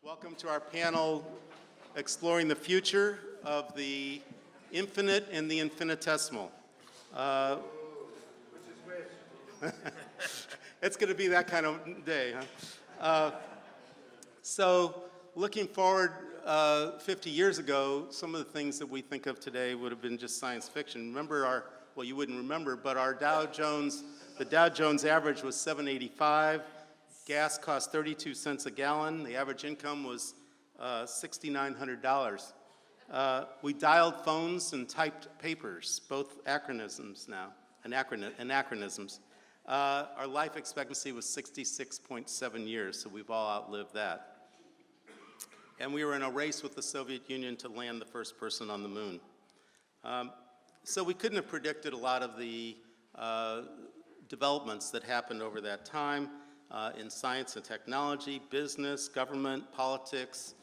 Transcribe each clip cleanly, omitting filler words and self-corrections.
Welcome to our panel exploring the future of the infinite and the infinitesimal. It's going to be that kind of day, huh? So looking forward 50 years ago, some of the things that we think of today would have been just science fiction. Remember well, you wouldn't remember, but the Dow Jones average was 785. Gas cost 32 cents a gallon. The average income was $6,900. We dialed phones and typed papers, both anachronisms now, anachronisms. Our life expectancy was 66.7 years, so we've all outlived that. And we were in a race with the Soviet Union to land the first person on the moon. So we couldn't have predicted a lot of the developments that happened over that time in science and technology, business, government, politics,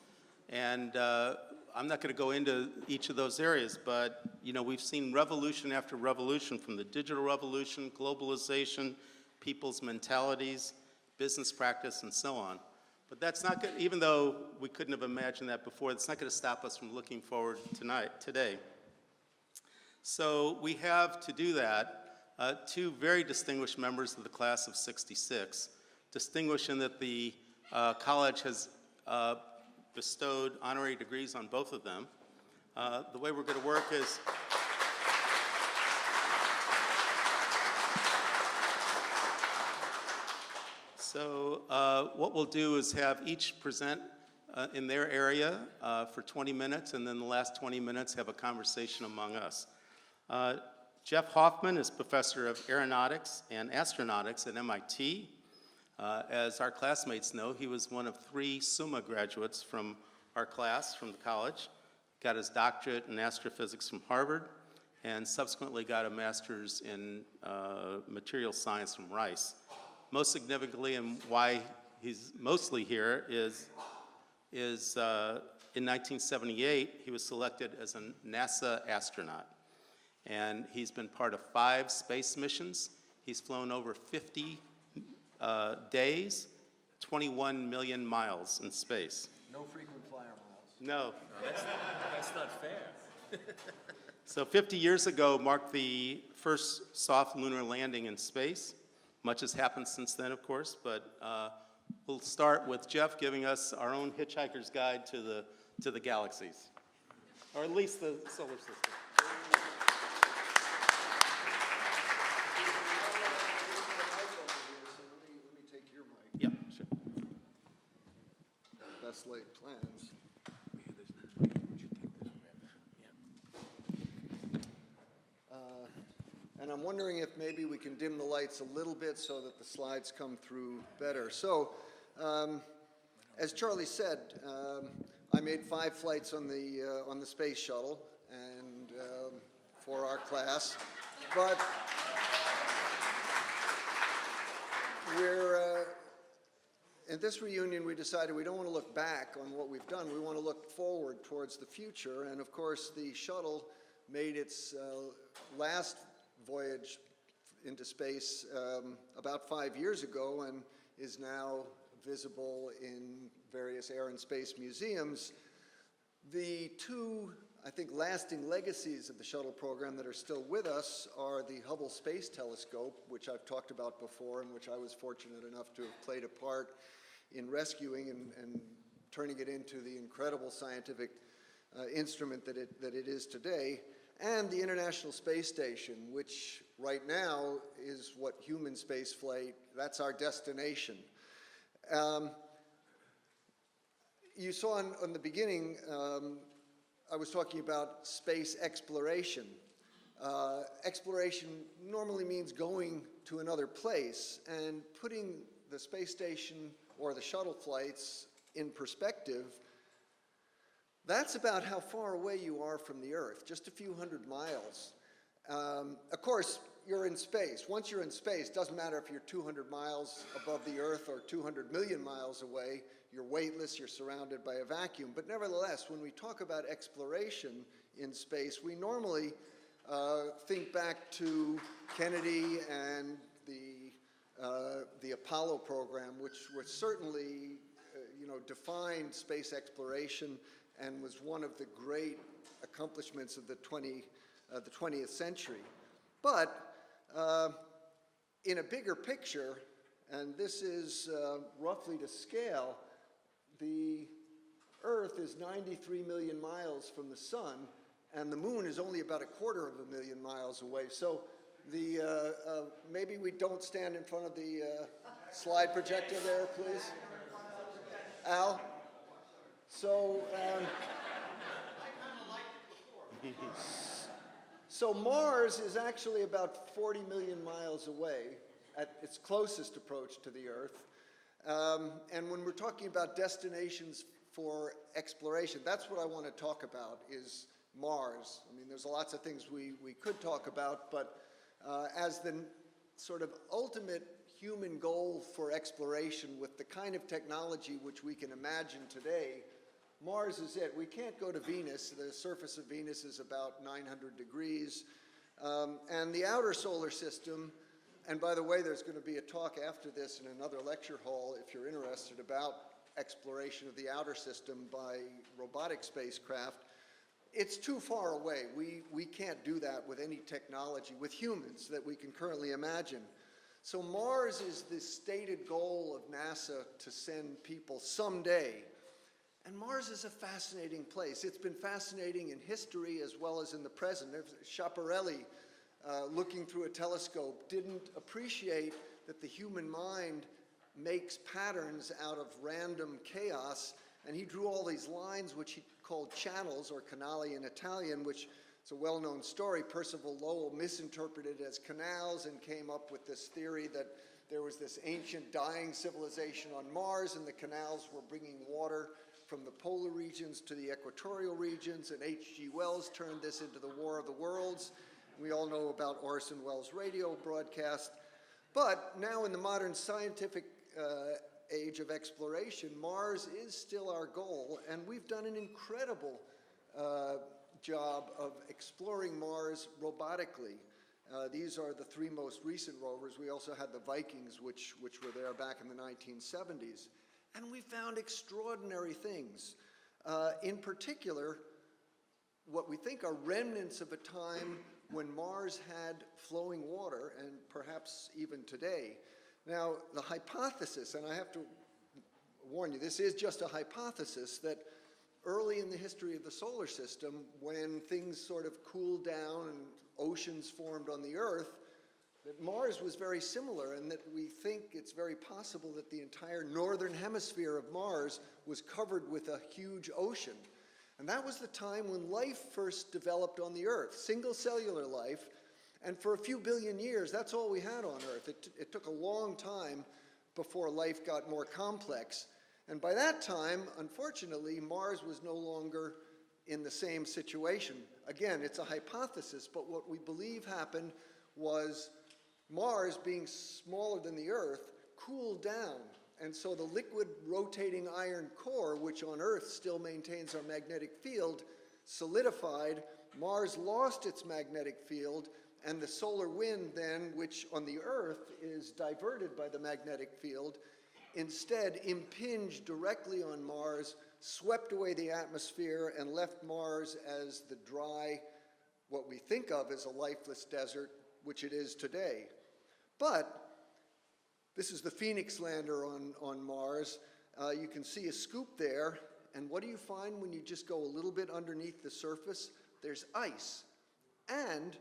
and I'm not going to go into each of those areas, but we've seen revolution after revolution, from the digital revolution, globalization, people's mentalities, business practice, and so on. But that's not good, even though we couldn't have imagined that before, it's not going to stop us from looking forward today. So we have, to do that, two very distinguished members of the class of '66, distinguished in that the college has bestowed honorary degrees on both of them. The way we're going to work is what we'll do is have each present in their area for 20 minutes, and then the last 20 minutes have a conversation among us. Jeff Hoffman is professor of aeronautics and astronautics at MIT. As our classmates know, he was one of 3 Summa graduates from our class, from the college, got his doctorate in astrophysics from Harvard, and subsequently got a master's in material science from Rice. Most significantly, and why he's mostly here, is in 1978, he was selected as a NASA astronaut. And he's been part of 5 space missions. He's flown over 50 days, 21 million miles in space. No frequent flyer miles. No. That's not fair. So 50 years ago marked the first soft lunar landing in space. Much has happened since then, of course, but we'll start with Jeff giving us our own hitchhiker's guide to the galaxies, or at least the solar system. Best laid plans. And I'm wondering if maybe we can dim the lights a little bit so that the slides come through better. So, as Charlie said, I made 5 flights on the space shuttle and for our class, but in this reunion, we decided we don't want to look back on what we've done. We want to look forward towards the future. And of course, the shuttle made its last voyage into space about 5 years ago and is now visible in various air and space museums. The 2, I think, lasting legacies of the shuttle program that are still with us are the Hubble Space Telescope, which I've talked about before and which I was fortunate enough to have played a part in rescuing and turning it into the incredible scientific instrument that it is today, and the International Space Station, which right now is what human space flight, that's our destination. You saw on the beginning, I was talking about space exploration. Exploration normally means going to another place, and putting the space station or the shuttle flights in perspective, that's about how far away you are from the Earth, just a few hundred miles. Of course, you're in space. Once you're in space, doesn't matter if you're 200 miles above the Earth or 200 million miles away, you're weightless, you're surrounded by a vacuum. But nevertheless, when we talk about exploration in space, we normally think back to Kennedy and the Apollo program, which certainly defined space exploration and was one of the great accomplishments of the 20th century. But in a bigger picture, and this is roughly to scale, the Earth is 93 million miles from the sun, and the moon is only about 250,000 miles away. So maybe we don't stand in front of the slide projector there, please. Al? So, so Mars is actually about 40 million miles away at its closest approach to the Earth. And when we're talking about destinations for exploration, that's what I want to talk about, is Mars. I mean, there's lots of things we could talk about, but as the sort of ultimate human goal for exploration with the kind of technology which we can imagine today, Mars is it. We can't go to Venus. The surface of Venus is about 900 degrees. And the outer solar system, and by the way, there's going to be a talk after this in another lecture hall if you're interested about exploration of the outer system by robotic spacecraft. It's too far away. We can't do that with any technology, with humans, that we can currently imagine. So Mars is the stated goal of NASA to send people someday. And Mars is a fascinating place. It's been fascinating in history as well as in the present. Schiaparelli, looking through a telescope, didn't appreciate that the human mind makes patterns out of random chaos, and he drew all these lines which he called channels, or canali in Italian, which is a well-known story. Percival Lowell misinterpreted it as canals and came up with this theory that there was this ancient dying civilization on Mars, and the canals were bringing water from the polar regions to the equatorial regions, and H.G. Wells turned this into the War of the Worlds. We all know about Orson Welles' radio broadcast. But now in the modern scientific age of exploration, Mars is still our goal, and we've done an incredible job of exploring Mars robotically. These are the three most recent rovers. We also had the Vikings, which were there back in the 1970s. And we found extraordinary things. In particular, what we think are remnants of a time when Mars had flowing water, and perhaps even today. Now, the hypothesis, and I have to warn you, this is just a hypothesis, that early in the history of the solar system, when things sort of cooled down and oceans formed on the Earth, that Mars was very similar, and that we think it's very possible that the entire northern hemisphere of Mars was covered with a huge ocean. And that was the time when life first developed on the Earth, single cellular life. And for a few billion years, that's all we had on Earth. It took a long time before life got more complex. And by that time, unfortunately, Mars was no longer in the same situation. Again, it's a hypothesis, but what we believe happened was Mars, being smaller than the Earth, cooled down. And so the liquid rotating iron core, which on Earth still maintains our magnetic field, solidified. Mars lost its magnetic field, and the solar wind then, which on the Earth is diverted by the magnetic field, instead impinged directly on Mars, swept away the atmosphere, and left Mars as the dry, what we think of as a lifeless desert, which it is today. But this is the Phoenix lander on Mars. You can see a scoop there, and what do you find when you just go a little bit underneath the surface? There's ice. And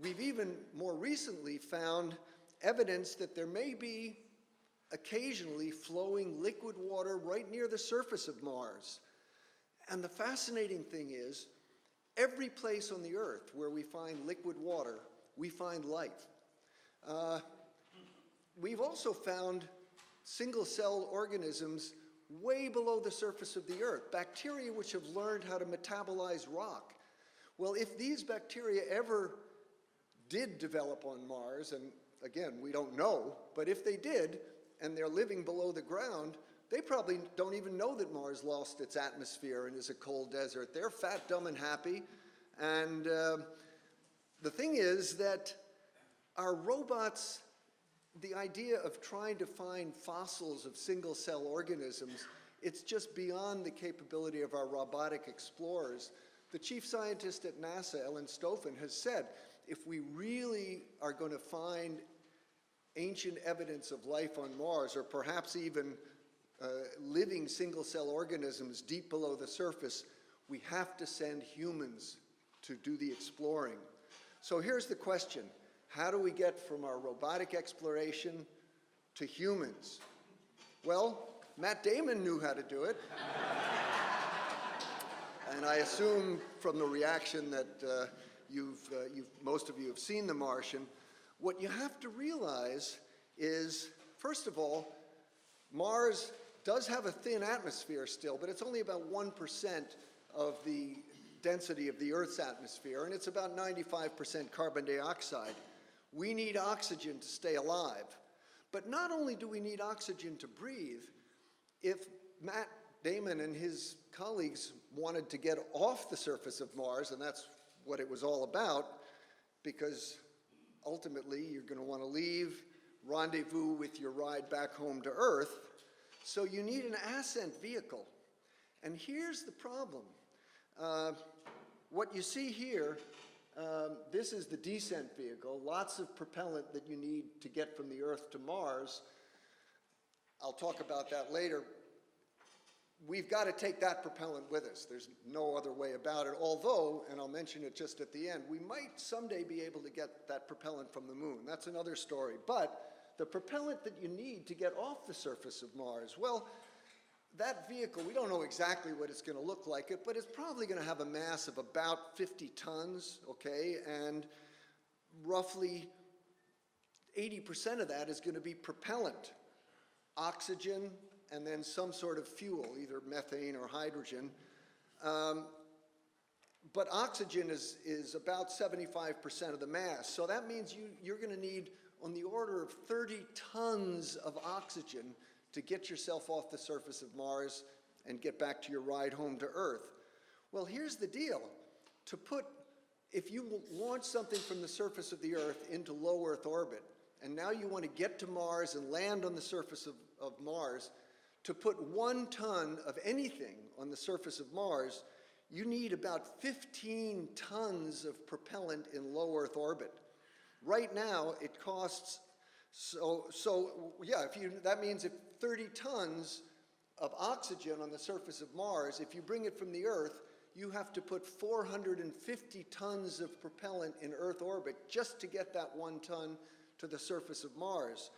we've even more recently found evidence that there may be occasionally flowing liquid water right near the surface of Mars. And the fascinating thing is, every place on the Earth where we find liquid water, we find life. We've also found single-cell organisms way below the surface of the Earth, bacteria which have learned how to metabolize rock. Well, if these bacteria ever did develop on Mars, and again, we don't know, but if they did, and they're living below the ground, they probably don't even know that Mars lost its atmosphere and is a cold desert. They're fat, dumb, and happy. And the thing is that our robots, the idea of trying to find fossils of single-cell organisms It's just beyond the capability of our robotic explorers. The chief scientist at NASA, Ellen Stofan, has said, if we really are going to find ancient evidence of life on Mars, or perhaps even living single-cell organisms deep below the surface, we have to send humans to do the exploring. So here's the question. How do we get from our robotic exploration to humans? Well, Matt Damon knew how to do it. And I assume from the reaction that most of you have seen The Martian. What you have to realize is, first of all, Mars does have a thin atmosphere still, but it's only about 1% of the density of the Earth's atmosphere, and it's about 95% carbon dioxide. We need oxygen to stay alive. But not only do we need oxygen to breathe, if Matt Damon and his colleagues wanted to get off the surface of Mars, and that's what it was all about, because ultimately you're going to want to leave, rendezvous with your ride back home to Earth, so you need an ascent vehicle. And here's the problem. What you see here, this is the descent vehicle, lots of propellant that you need to get from the Earth to Mars. I'll talk about that later. We've got to take that propellant with us. There's no other way about it, although, and I'll mention it just at the end, we might someday be able to get that propellant from the moon. That's another story. But the propellant that you need to get off the surface of Mars, well, that vehicle, we don't know exactly what it's going to look like, but it's probably going to have a mass of about 50 tons, okay, and roughly 80% of that is going to be propellant, oxygen, and then some sort of fuel, either methane or hydrogen. But oxygen is about 75% of the mass, so that means you're going to need on the order of 30 tons of oxygen to get yourself off the surface of Mars and get back to your ride home to Earth. Well, here's the deal. If you launch something from the surface of the Earth into low Earth orbit, and now you want to get to Mars and land on the surface of Mars, to put 1 ton of anything on the surface of Mars, you need about 15 tons of propellant in low Earth orbit. Right now, it costs, that means if 30 tons of oxygen on the surface of Mars, if you bring it from the Earth, you have to put 450 tons of propellant in Earth orbit just to get that 1 ton to the surface of Mars.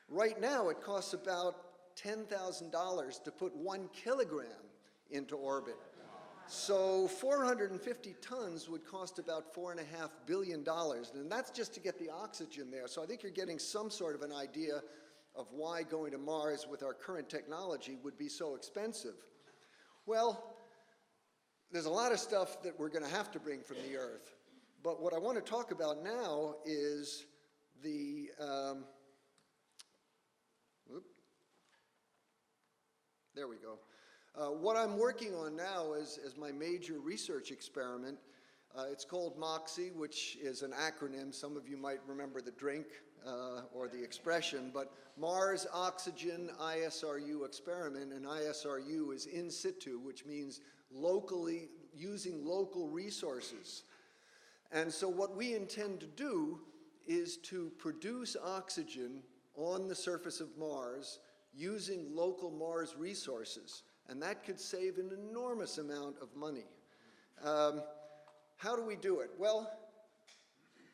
Right now, it costs about $10,000 to put 1 kilogram into orbit. So 450 tons would cost about $4.5 billion, and that's just to get the oxygen there. So I think you're getting some sort of an idea of why going to Mars with our current technology would be so expensive. Well, there's a lot of stuff that we're going to have to bring from the Earth, but what I want to talk about now is the there we go. What I'm working on now is my major research experiment. It's called MOXIE, which is an acronym. Some of you might remember the drink or the expression, but Mars Oxygen ISRU experiment, and ISRU is in situ, which means locally, using local resources. And so what we intend to do is to produce oxygen on the surface of Mars using local Mars resources. And that could save an enormous amount of money. How do we do it? Well,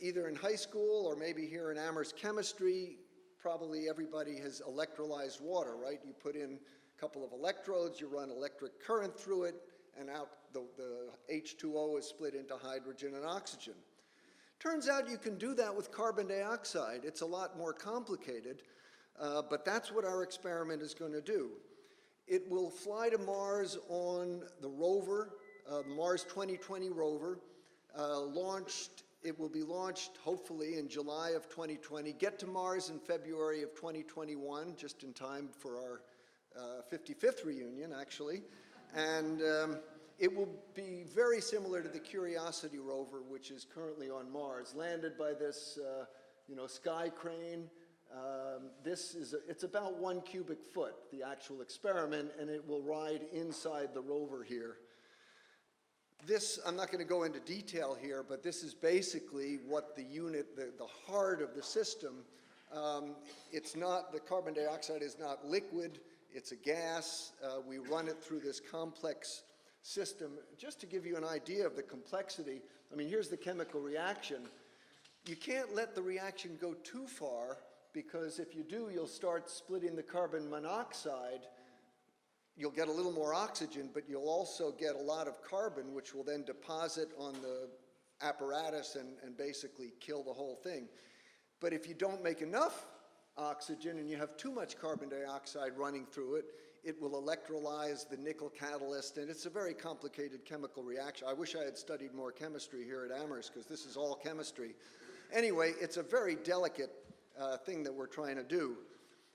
either in high school or maybe here in Amherst Chemistry, probably everybody has electrolyzed water, right? You put in a couple of electrodes, you run electric current through it, and out the H2O is split into hydrogen and oxygen. Turns out you can do that with carbon dioxide. It's a lot more complicated, but that's what our experiment is going to do. It will fly to Mars on the rover, Mars 2020 rover, it will be launched hopefully in July of 2020, get to Mars in February of 2021, just in time for our 55th reunion, actually. And it will be very similar to the Curiosity rover, which is currently on Mars, landed by this sky crane, It's about 1 cubic foot, the actual experiment, and it will ride inside the rover here. This, I'm not going to go into detail here, but this is basically what the unit, the heart of the system. It's not, the carbon dioxide is not liquid, it's a gas. We run it through this complex system. Just to give you an idea of the complexity, I mean, here's the chemical reaction. You can't let the reaction go too far, because if you do, you'll start splitting the carbon monoxide. You'll get a little more oxygen, but you'll also get a lot of carbon, which will then deposit on the apparatus and basically kill the whole thing. But if you don't make enough oxygen and you have too much carbon dioxide running through it, it will electrolyze the nickel catalyst, and it's a very complicated chemical reaction. I wish I had studied more chemistry here at Amherst, because this is all chemistry. Anyway, it's a very delicate thing that we're trying to do.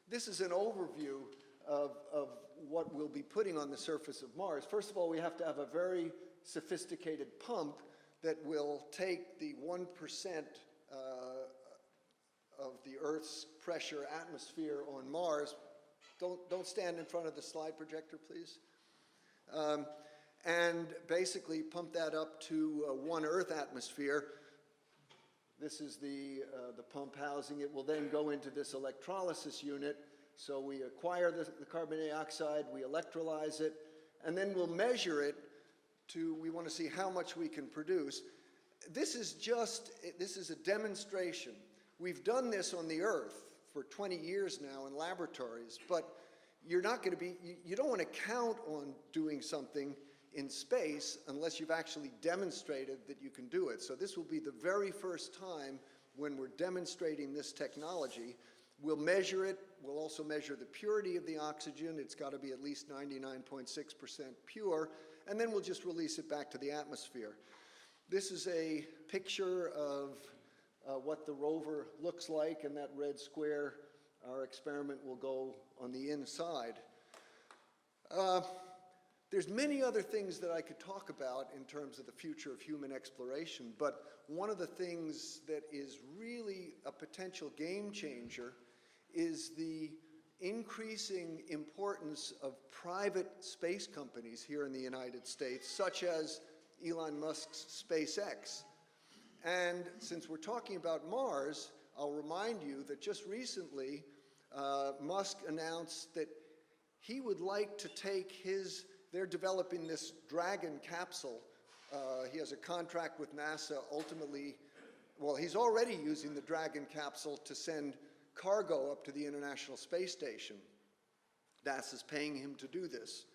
This is an overview of what we'll be putting on the surface of Mars. First of all, we have to have a very sophisticated pump that will take the 1% of the Earth's pressure atmosphere on Mars. Don't stand in front of the slide projector, please. And basically pump that up to 1 Earth atmosphere. This is the pump housing. It will then go into this electrolysis unit. So we acquire the carbon dioxide, we electrolyze it, and then we'll measure it we want to see how much we can produce. This is a demonstration. We've done this on the Earth for 20 years now in laboratories, but you don't want to count on doing something in space unless you've actually demonstrated that you can do it. So this will be the very first time when we're demonstrating this technology. We'll measure it. We'll also measure the purity of the oxygen. It's got to be at least 99.6% pure. And then we'll just release it back to the atmosphere. This is a picture of what the rover looks like, and that red square, our experiment will go on the inside. There's many other things that I could talk about in terms of the future of human exploration, but one of the things that is really a potential game changer is the increasing importance of private space companies here in the United States, such as Elon Musk's SpaceX. And since we're talking about Mars, I'll remind you that just recently, Musk announced that he would like to take they're developing this Dragon capsule. He has a contract with NASA ultimately. Well, he's already using the Dragon capsule to send cargo up to the International Space Station. NASA's paying him to do this.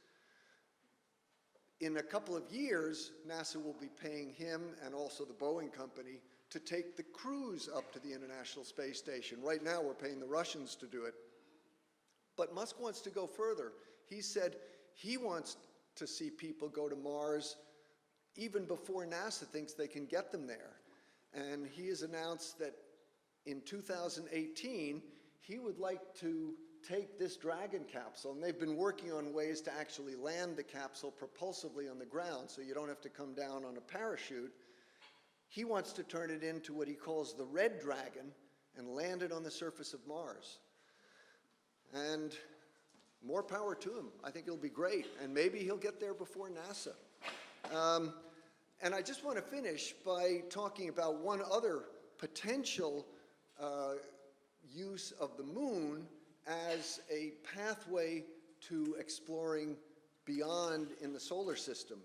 In a couple of years, NASA will be paying him and also the Boeing company to take the crews up to the International Space Station. Right now, we're paying the Russians to do it. But Musk wants to go further. He said he wants to see people go to Mars even before NASA thinks they can get them there. And he has announced that in 2018, he would like to take this Dragon capsule, and they've been working on ways to actually land the capsule propulsively on the ground so you don't have to come down on a parachute. He wants to turn it into what he calls the Red Dragon and land it on the surface of Mars. And more power to him. I think it'll be great, and maybe he'll get there before NASA. And I just want to finish by talking about one other potential use of the moon as a pathway to exploring beyond in the solar system.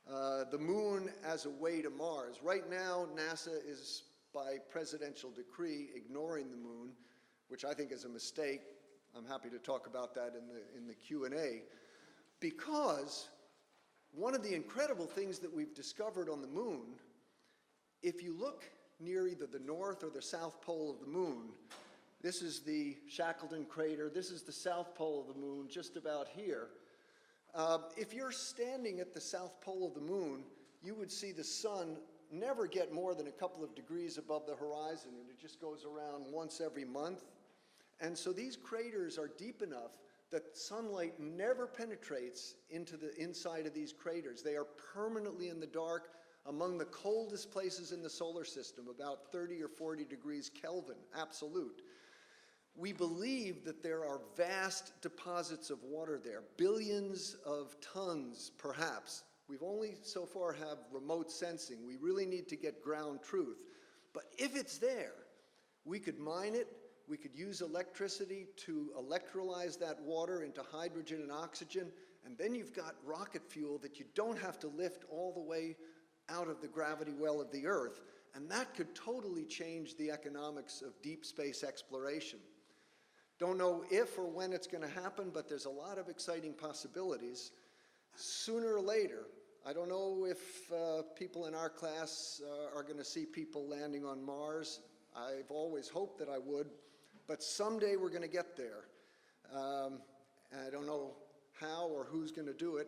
The moon as a way to Mars. Right now, NASA is, by presidential decree, ignoring the moon, which I think is a mistake. I'm happy to talk about that in the Q&A, because one of the incredible things that we've discovered on the moon, if you look near either the north or the south pole of the moon, this is the Shackleton crater, this is the south pole of the moon, just about here. If you're standing at the south pole of the moon, you would see the sun never get more than a couple of degrees above the horizon, and it just goes around once every month. And so these craters are deep enough that sunlight never penetrates into the inside of these craters. They are permanently in the dark, among the coldest places in the solar system, about 30 or 40 degrees Kelvin, absolute. We believe that there are vast deposits of water there, billions of tons perhaps. We've only so far have remote sensing. We really need to get ground truth. But if it's there, we could mine it, we could use electricity to electrolyze that water into hydrogen and oxygen, and then you've got rocket fuel that you don't have to lift all the way out of the gravity well of the Earth, and that could totally change the economics of deep space exploration. Don't know if or when it's going to happen, but there's a lot of exciting possibilities. Sooner or later, I don't know if people in our class are going to see people landing on Mars. I've always hoped that I would, but someday we're going to get there. I don't know how or who's going to do it.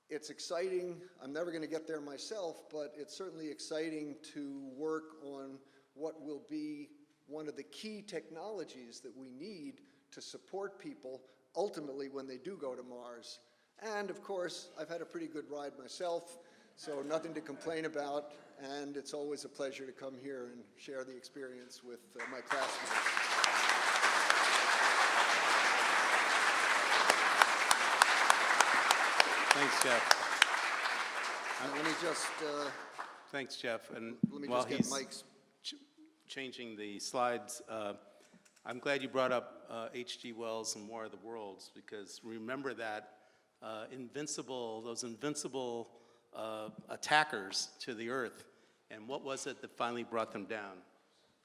It's exciting. I'm never going to get there myself, but it's certainly exciting to work on what will be one of the key technologies that we need to support people ultimately when they do go to Mars. And of course, I've had a pretty good ride myself, so nothing to complain about, and it's always a pleasure to come here and share the experience with my classmates. Thanks, Jeff. Let me just Thanks, Jeff. And let me while just get he's Mike's. changing the slides, I'm glad you brought up H.G. Wells and War of the Worlds, because remember that those invincible attackers to the Earth. And what was it that finally brought them down?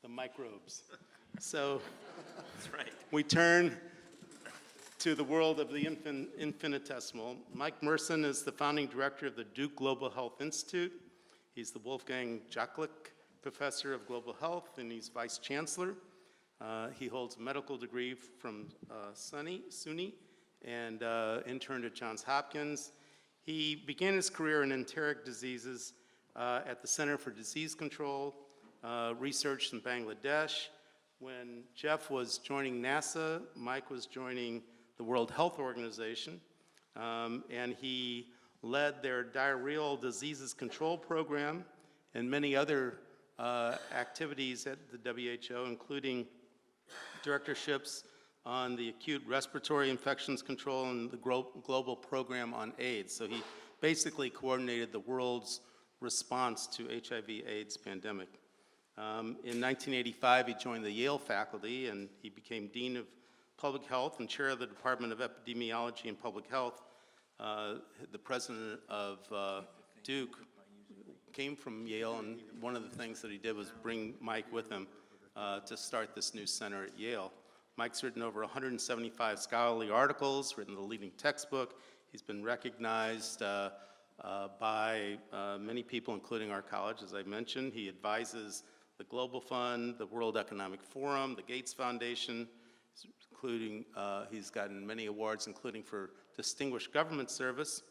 The microbes. So That's right. we turn to the world of the infinitesimal. Mike Merson is the founding director of the Duke Global Health Institute. He's the Wolfgang Jocklick Professor of Global Health, and he's Vice Chancellor. He holds a medical degree from SUNY and interned at Johns Hopkins. He began his career in enteric diseases at the Center for Disease Control, researched in Bangladesh. When Jeff was joining NASA, Mike was joining the World Health Organization, and he led their diarrheal diseases control program and many other activities at the WHO, including directorships on the acute respiratory infections control and the global program on AIDS. So he basically coordinated the world's response to HIV/AIDS pandemic. In 1985, he joined the Yale faculty, and he became Dean of Public Health and Chair of the Department of Epidemiology and Public Health. The president of Duke came from Yale, and one of the things that he did was bring Mike with him to start this new center at Yale. Mike's written over 175 scholarly articles, written the leading textbook. He's been recognized by many people, including our college, as I mentioned. He advises the Global Fund, the World Economic Forum, the Gates Foundation, including, he's gotten many awards, including for Distinguished Government Service.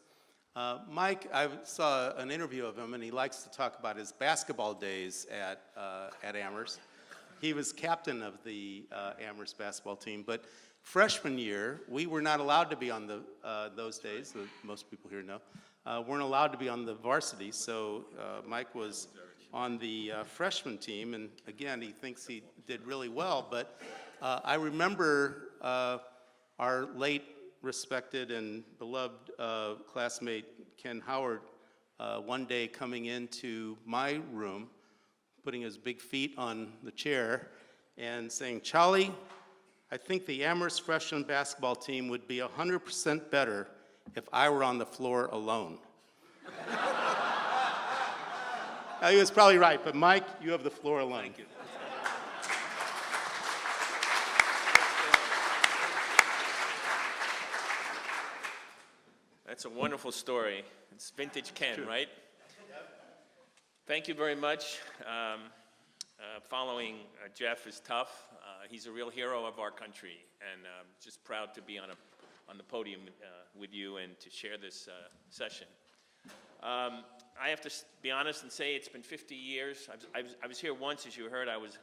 Mike, I saw an interview of him, and he likes to talk about his basketball days at Amherst. He was captain of the Amherst basketball team, but freshman year, we were not allowed to be on those days, most people here know, weren't allowed to be on the varsity, so Mike was on the freshman team, and again, he thinks he did really well, but I remember our late respected and beloved classmate Ken Howard one day coming into my room, putting his big feet on the chair and saying, "Charlie, I think the Amherst freshman basketball team would be 100% better if I were on the floor alone." Now, he was probably right, but Mike, you have the floor alone. Thank you. That's a wonderful story. It's vintage Ken, right? Thank you very much. Following Jeff is tough. He's a real hero of our country, and just proud to be on the podium with you and to share this session. I have to be honest and say it's been 50 years. I was here once, as you heard. I was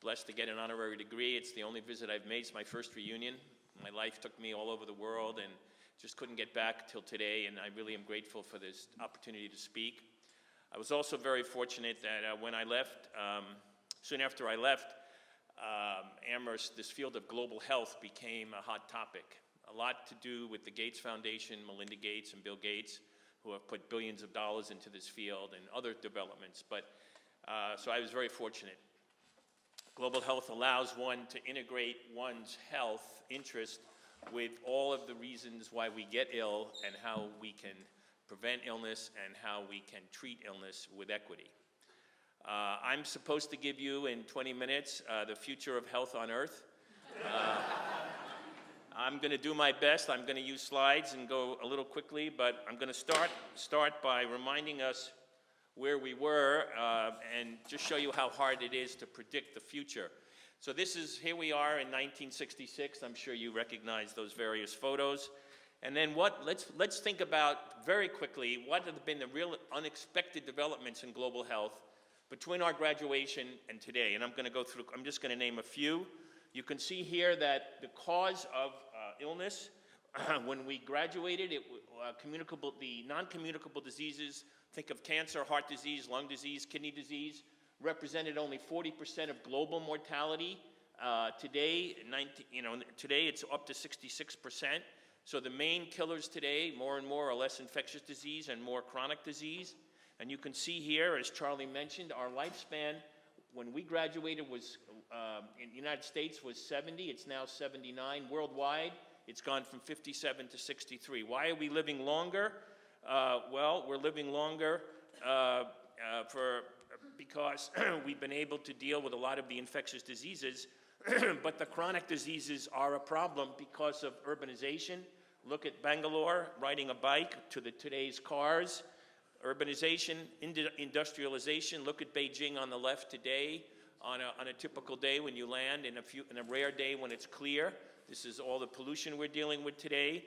blessed to get an honorary degree. It's the only visit I've made. It's my first reunion. My life took me all over the world and just couldn't get back till today, and I really am grateful for this opportunity to speak. I was also very fortunate that when I left, soon after I left, Amherst, this field of global health became a hot topic. A lot to do with the Gates Foundation, Melinda Gates and Bill Gates, who have put billions of dollars into this field and other developments. But so I was very fortunate. Global health allows one to integrate one's health interest with all of the reasons why we get ill and how we can prevent illness and how we can treat illness with equity. I'm supposed to give you in 20 minutes the future of health on Earth. I'm going to do my best. I'm going to use slides and go a little quickly, but I'm going to start by reminding us where we were and just show you how hard it is to predict the future. So here we are in 1966. I'm sure you recognize those various photos. And then let's think about very quickly what have been the real unexpected developments in global health between our graduation and today. And I'm just going to name a few. You can see here that the cause of illness, when we graduated, the non-communicable diseases, think of cancer, heart disease, lung disease, kidney disease, represented only 40% of global mortality. Today it's up to 66%. So the main killers today, more and more, are less infectious disease and more chronic disease. And you can see here, as Charlie mentioned, our lifespan when we graduated was, in the United States, was 70. It's now 79. Worldwide, it's gone from 57 to 63. Why are we living longer? Well, we're living longer because we've been able to deal with a lot of the infectious diseases, but the chronic diseases are a problem because of urbanization. Look at Bangalore riding a bike to today's cars. Urbanization, industrialization. Look at Beijing on the left today, on a typical day when you land, in a rare day when it's clear. This is all the pollution we're dealing with today.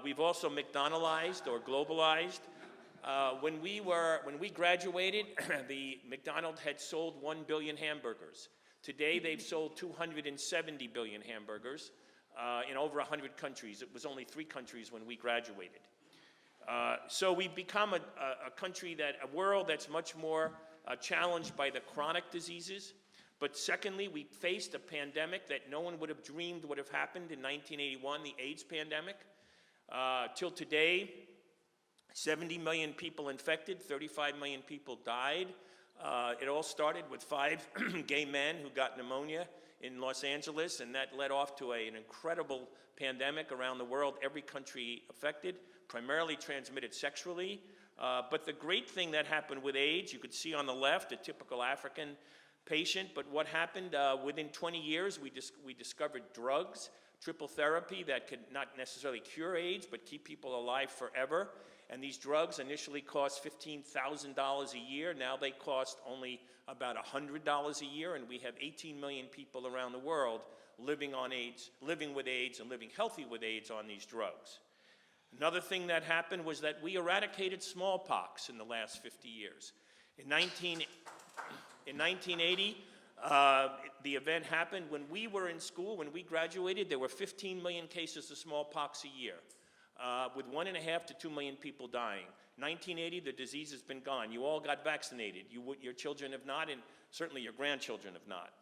We've also McDonaldized or globalized. When we graduated, the McDonald's had sold 1 billion hamburgers. Today, they've sold 270 billion hamburgers in over 100 countries. It was only 3 countries when we graduated. So we've become a world that's much more challenged by the chronic diseases. But secondly, we faced a pandemic that no one would have dreamed would have happened in 1981, the AIDS pandemic. Till today, 70 million people infected, 35 million people died. It all started with 5 gay men who got pneumonia in Los Angeles, and that led off to an incredible pandemic around the world, every country affected, primarily transmitted sexually. But the great thing that happened with AIDS, you could see on the left, a typical African patient, but what happened within 20 years, we discovered drugs, triple therapy that could not necessarily cure AIDS, but keep people alive forever. And these drugs initially cost $15,000 a year. Now they cost only about $100 a year, and we have 18 million people around the world living with AIDS and living healthy with AIDS on these drugs. Another thing that happened was that we eradicated smallpox in the last 50 years. In 1980, the event happened when we were in school. When we graduated, there were 15 million cases of smallpox a year, with 1.5 to 2 million people dying. 1980, the disease has been gone. You all got vaccinated. Your children have not, and certainly your grandchildren have not.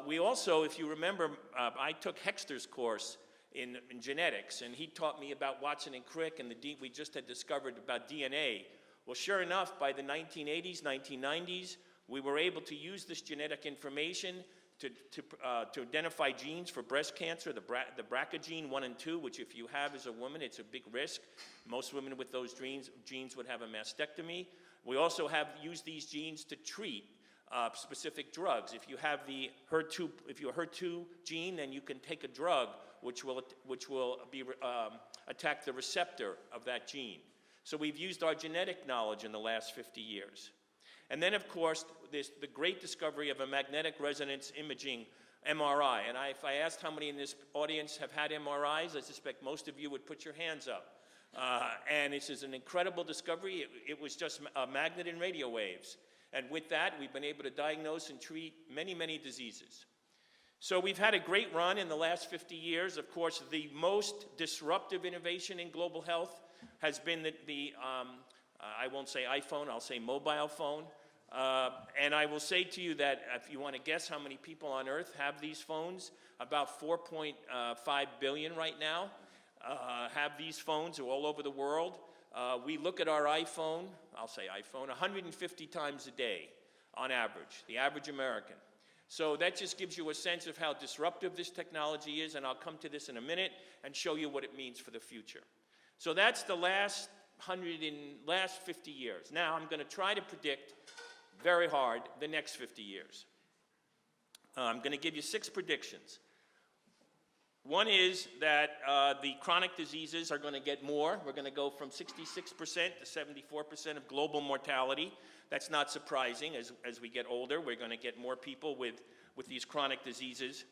We also, if you remember, I took Hexter's course in genetics, and he taught me about Watson and Crick, and we just had discovered about DNA. Well, sure enough, by the 1980s, 1990s, we were able to use this genetic information to identify genes for breast cancer, the BRCA gene 1 and 2, which if you have as a woman, it's a big risk. Most women with those genes would have a mastectomy. We also have used these genes to treat specific drugs. If you have the HER2 gene, then you can take a drug which will attack the receptor of that gene. So we've used our genetic knowledge in the last 50 years. And then, of course, the great discovery of a magnetic resonance imaging, MRI. And if I asked how many in this audience have had MRIs, I suspect most of you would put your hands up. And this is an incredible discovery. It was just a magnet and radio waves. And with that, we've been able to diagnose and treat many, many diseases. So we've had a great run in the last 50 years. Of course, the most disruptive innovation in global health has been I won't say iPhone, I'll say mobile phone. And I will say to you that if you want to guess how many people on Earth have these phones, about 4.5 billion right now have these phones all over the world. We look at our iPhone, I'll say iPhone, 150 times a day on average, the average American. So that just gives you a sense of how disruptive this technology is, and I'll come to this in a minute and show you what it means for the future. So that's the last 50 years. Now I'm going to try to predict very hard the next 50 years. I'm going to give you 6 predictions. One is that the chronic diseases are going to get more. We're going to go from 66% to 74% of global mortality. That's not surprising. As we get older, we're going to get more people with these chronic diseases.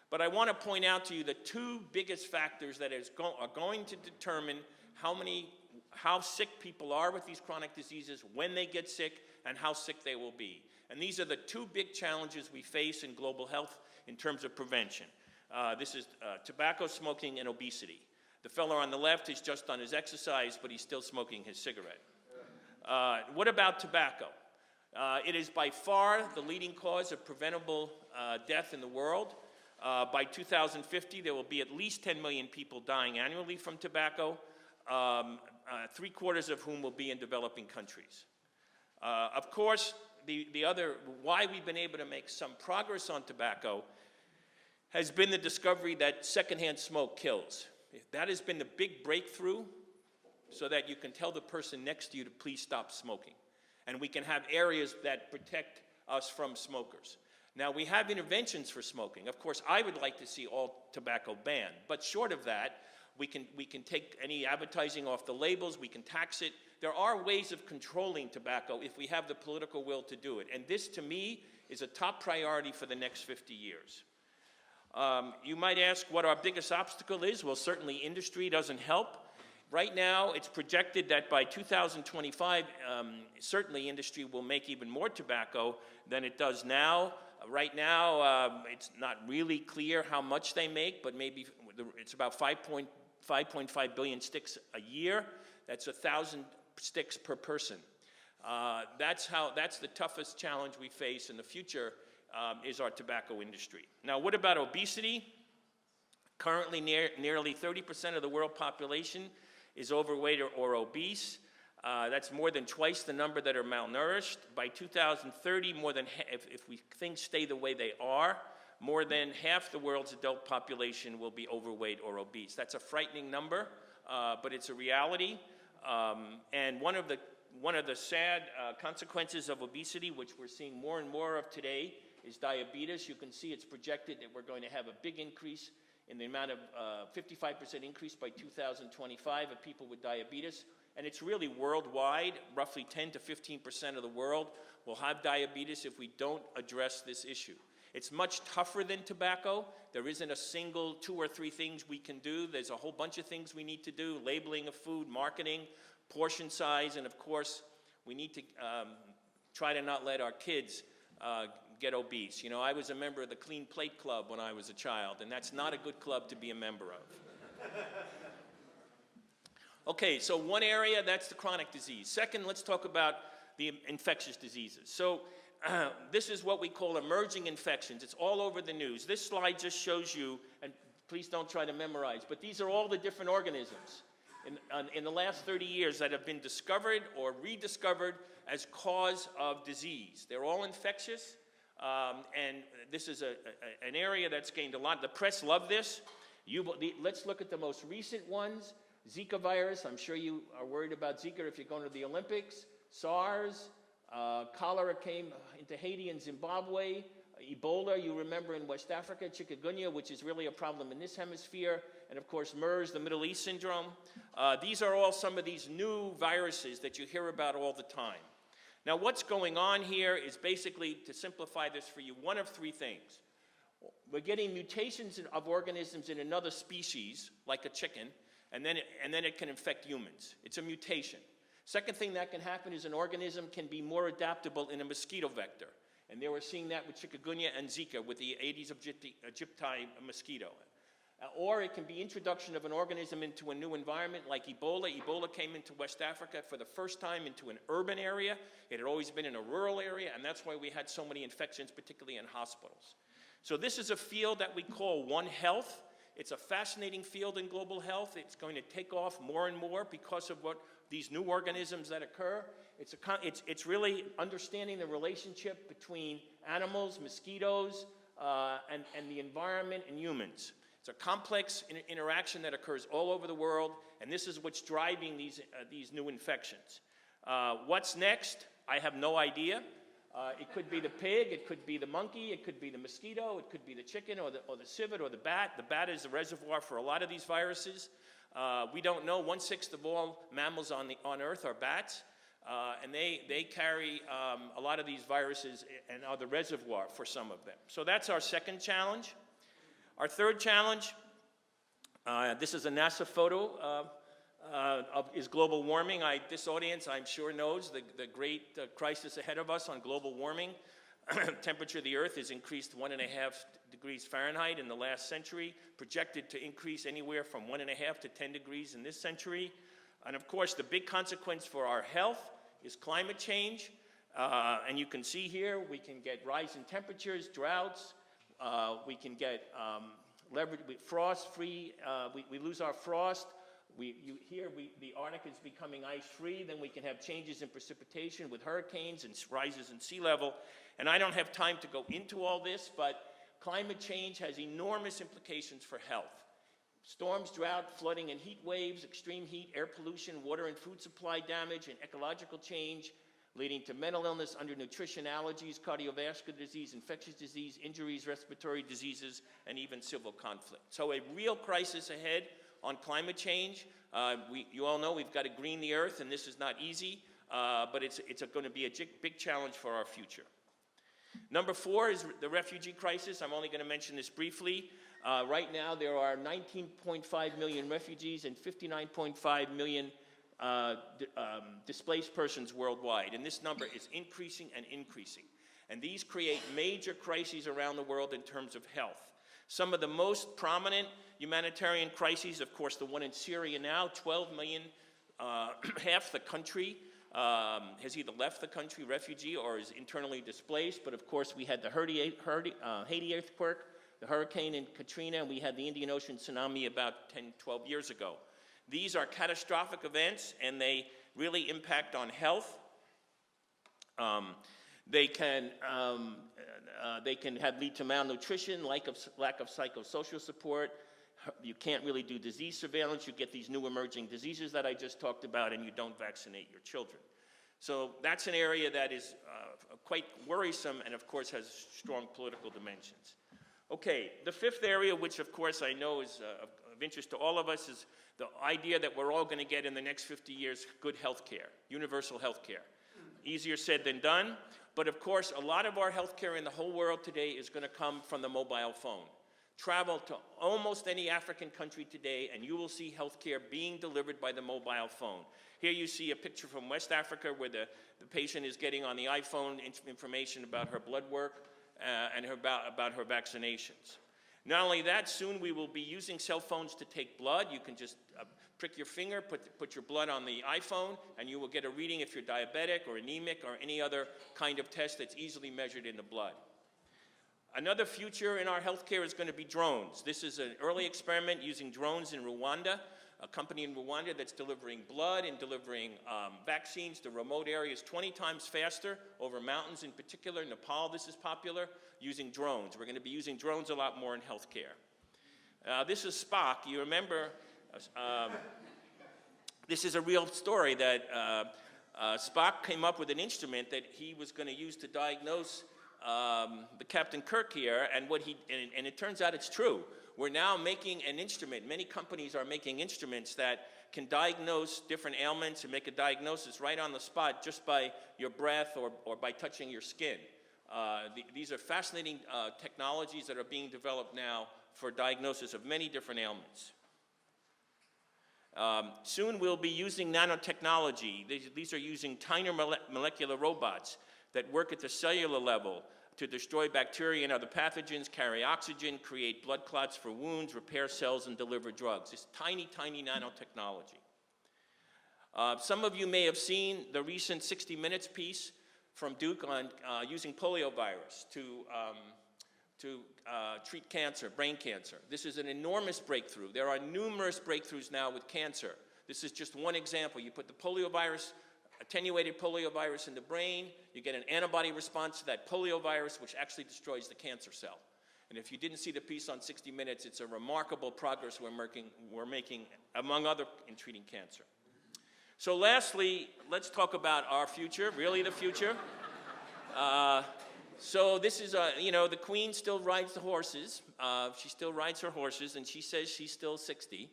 But I want to point out to you the 2 biggest factors that are going to determine how sick people are with these chronic diseases, when they get sick, and how sick they will be. And these are the 2 big challenges we face in global health in terms of prevention. This is tobacco smoking and obesity. The fellow on the left has just done his exercise, but he's still smoking his cigarette. What about tobacco? It is by far the leading cause of preventable death in the world. By 2050, there will be at least 10 million people dying annually from tobacco, 3/4 of whom will be in developing countries. Of course, why we've been able to make some progress on tobacco has been the discovery that secondhand smoke kills. That has been the big breakthrough, so that you can tell the person next to you to please stop smoking. And we can have areas that protect us from smokers. Now, we have interventions for smoking. Of course, I would like to see all tobacco banned, but short of that, we can take any advertising off the labels, we can tax it. There are ways of controlling tobacco if we have the political will to do it. And this, to me, is a top priority for the next 50 years. You might ask what our biggest obstacle is. Well, certainly industry doesn't help. Right now, it's projected that by 2025, certainly industry will make even more tobacco than it does now. Right now, it's not really clear how much they make, but maybe it's about 5.5 billion sticks a year. That's 1,000 sticks per person. That's the toughest challenge we face in the future, is our tobacco industry. Now, what about obesity? Currently, nearly 30% of the world population is overweight or obese. That's more than twice the number that are malnourished. By 2030, if things stay the way they are, more than half the world's adult population will be overweight or obese. That's a frightening number, but it's a reality. And one of the sad consequences of obesity, which we're seeing more and more of today, is diabetes. You can see it's projected that we're going to have a big increase in the amount of 55% increase by 2025 of people with diabetes. And it's really worldwide. Roughly 10 to 15% of the world will have diabetes if we don't address this issue. It's much tougher than tobacco. There isn't a single 2 or 3 things we can do. There's a whole bunch of things we need to do: labeling of food, marketing, portion size, and of course, we need to try to not let our kids get obese. You know, I was a member of the Clean Plate Club when I was a child, and that's not a good club to be a member of. Okay, so one area, that's the chronic disease. Second, let's talk about the infectious diseases. So this is what we call emerging infections. It's all over the news. This slide just shows you, and please don't try to memorize, but these are all the different organisms in the last 30 years that have been discovered or rediscovered as cause of disease. They're all infectious, and this is an area that's gained a lot. The press love this. Let's look at the most recent ones. Zika virus, I'm sure you are worried about Zika if you're going to the Olympics. SARS, cholera came into Haiti and Zimbabwe. Ebola, you remember, in West Africa. Chikungunya, which is really a problem in this hemisphere. And of course, MERS, the Middle East syndrome. These are all some of these new viruses that you hear about all the time. Now, what's going on here is basically, to simplify this for you, one of 3 things. We're getting mutations of organisms in another species, like a chicken, and then it can infect humans. It's a mutation. Second thing that can happen is an organism can be more adaptable in a mosquito vector. And they were seeing that with chikungunya and Zika, with the Aedes aegypti mosquito. Or it can be introduction of an organism into a new environment like Ebola. Ebola came into West Africa for the first time into an urban area. It had always been in a rural area, and that's why we had so many infections, particularly in hospitals. So this is a field that we call One Health. It's a fascinating field in global health. It's going to take off more and more because of what these new organisms that occur. It's really understanding the relationship between animals, mosquitoes, and the environment and humans. It's a complex interaction that occurs all over the world, and this is what's driving these new infections. What's next? I have no idea. It could be the pig, it could be the monkey, it could be the mosquito, it could be the chicken or the civet or the bat. The bat is the reservoir for a lot of these viruses. We don't know. 1/6 of all mammals on Earth are bats, and they carry a lot of these viruses and are the reservoir for some of them. So that's our second challenge. Our third challenge, this is a NASA photo is global warming. This audience, I'm sure, knows the great crisis ahead of us on global warming. Temperature of the Earth has increased 1.5 degrees Fahrenheit in the last century, projected to increase anywhere from 1.5 to 10 degrees in this century. And of course, the big consequence for our health is climate change. And you can see here, we can get rising temperatures, droughts, we can get frost-free, we lose our frost. The Arctic is becoming ice-free, then we can have changes in precipitation with hurricanes and rises in sea level. And I don't have time to go into all this, but climate change has enormous implications for health. Storms, drought, flooding, and heat waves, extreme heat, air pollution, water and food supply damage, and ecological change, leading to mental illness, undernutrition, allergies, cardiovascular disease, infectious disease, injuries, respiratory diseases, and even civil conflict. So a real crisis ahead on climate change. You all know we've got to green the earth, and this is not easy, but it's going to be a big challenge for our future. Number 4 is the refugee crisis. I'm only going to mention this briefly. Right now, there are 19.5 million refugees and 59.5 million displaced persons worldwide, and this number is increasing and increasing. And these create major crises around the world in terms of health. Some of the most prominent humanitarian crises, of course, the one in Syria now, 12 million, half the country has either left the country, refugee, or is internally displaced. But of course, we had the Haiti earthquake, the hurricane in Katrina, and we had the Indian Ocean tsunami about 10, 12 years ago. These are catastrophic events, and they really impact on health. They can lead to malnutrition, lack of psychosocial support. You can't really do disease surveillance. You get these new emerging diseases that I just talked about, and you don't vaccinate your children. So that's an area that is quite worrisome and, of course, has strong political dimensions. Okay, the fifth area, which, of course, I know is of interest to all of us, is the idea that we're all going to get in the next 50 years good health care, universal health care. Easier said than done. But of course, a lot of our healthcare in the whole world today is going to come from the mobile phone. Travel to almost any African country today, and you will see healthcare being delivered by the mobile phone. Here you see a picture from West Africa where the patient is getting on the iPhone information about her blood work and about her vaccinations. Not only that, soon we will be using cell phones to take blood. You can just prick your finger, put your blood on the iPhone, and you will get a reading if you're diabetic or anemic or any other kind of test that's easily measured in the blood. Another future in our healthcare is going to be drones. This is an early experiment using drones in Rwanda, a company in Rwanda that's delivering blood and delivering vaccines to remote areas 20 times faster, over mountains in particular. Nepal, this is popular, using drones. We're going to be using drones a lot more in healthcare. This is Spock. You remember, this is a real story that Spock came up with an instrument that he was going to use to diagnose the Captain Kirk here, and it turns out it's true. We're now making an instrument. Many companies are making instruments that can diagnose different ailments and make a diagnosis right on the spot just by your breath or by touching your skin. These are fascinating technologies that are being developed now for diagnosis of many different ailments. Soon we'll be using nanotechnology. These are using tiny molecular robots that work at the cellular level, to destroy bacteria and other pathogens, carry oxygen, create blood clots for wounds, repair cells, and deliver drugs. It's tiny, tiny nanotechnology. Some of you may have seen the recent 60 Minutes piece from Duke on using poliovirus to treat cancer, brain cancer. This is an enormous breakthrough. There are numerous breakthroughs now with cancer. This is just one example. You put the poliovirus, attenuated poliovirus in the brain, you get an antibody response to that poliovirus, which actually destroys the cancer cell. And if you didn't see the piece on 60 Minutes, it's a remarkable progress we're making, among other, in treating cancer. So lastly, let's talk about our future, really the future. So this is, the Queen still rides the horses. She still rides her horses, and she says she's still 60.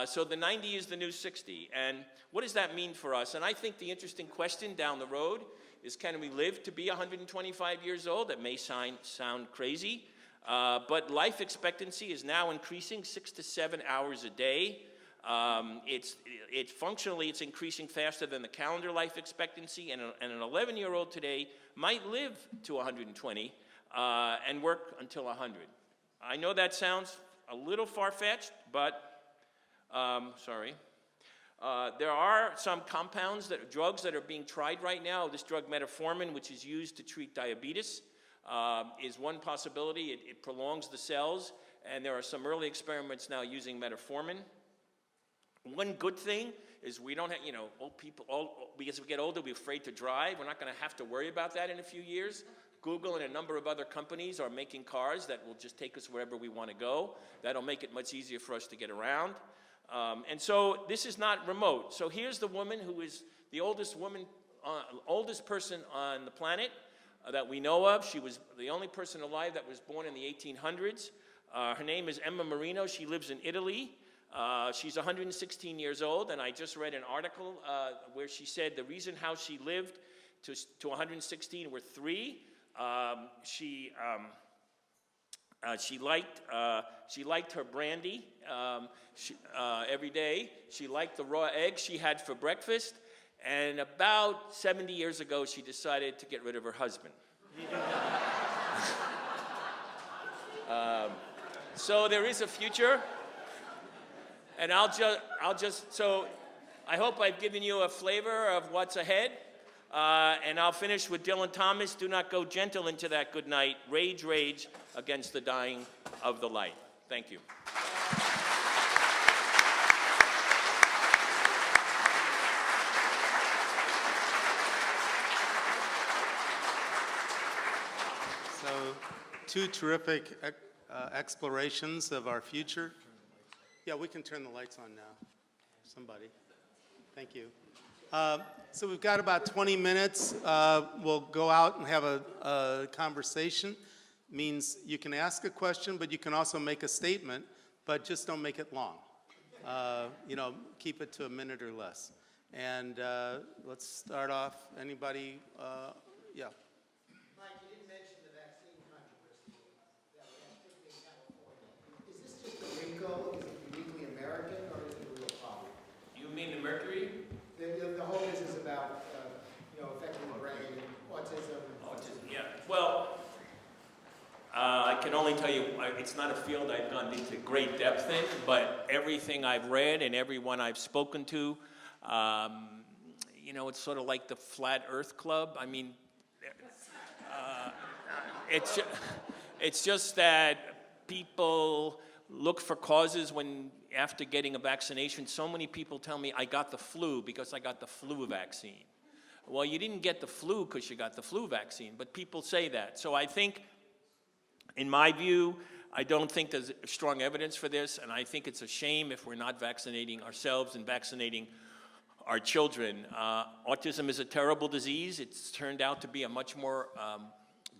So the 90 is the new 60. And what does that mean for us? And I think the interesting question down the road is, can we live to be 125 years old? That may sound crazy, but life expectancy is now increasing 6 to 7 hours a day. Functionally, it's increasing faster than the calendar life expectancy, and an 11-year-old today might live to 120 and work until 100. I know that sounds a little far-fetched, but there are some compounds, drugs that are being tried right now. This drug metformin, which is used to treat diabetes, is one possibility. It prolongs the cells, and there are some early experiments now using metformin. One good thing is we don't have, old people, because we get older, we're afraid to drive. We're not going to have to worry about that in a few years. Google and a number of other companies are making cars that will just take us wherever we want to go. That'll make it much easier for us to get around. And so this is not remote. So here's the woman who is the oldest person on the planet that we know of. She was the only person alive that was born in the 1800s. Her name is Emma Marino. She lives in Italy. She's 116 years old, and I just read an article where she said the reason how she lived to 116 were three. She liked her brandy every day. She liked the raw eggs she had for breakfast, and about 70 years ago, she decided to get rid of her husband. So there is a future. And so I hope I've given you a flavor of what's ahead. And I'll finish with Dylan Thomas. Do not go gentle into that good night. Rage, rage against the dying of the light. Thank you. So, two terrific explorations of our future. Yeah, we can turn the lights on now. Somebody. Thank you. So we've got about 20 minutes. We'll go out and have a conversation. Means you can ask a question, but you can also make a statement, but just don't make it long. Keep it to a minute or less. And let's start off. Anybody? Yeah. Mike, you didn't mention the vaccine controversy that we have in California. Is this just a wrinkle? Is it uniquely American, or is it a real problem? You mean the mercury? The whole business about, affecting the brain, autism. Yeah. Well, I can only tell you, it's not a field I've gone into great depth in, but everything I've read and everyone I've spoken to, it's sort of like the Flat Earth Club. I mean, it's just that people look for causes after getting a vaccination. So many people tell me, I got the flu because I got the flu vaccine. Well, you didn't get the flu because you got the flu vaccine, but people say that. So I think, in my view, I don't think there's strong evidence for this, and I think it's a shame if we're not vaccinating ourselves and vaccinating our children. Autism is a terrible disease. It's turned out to be a much more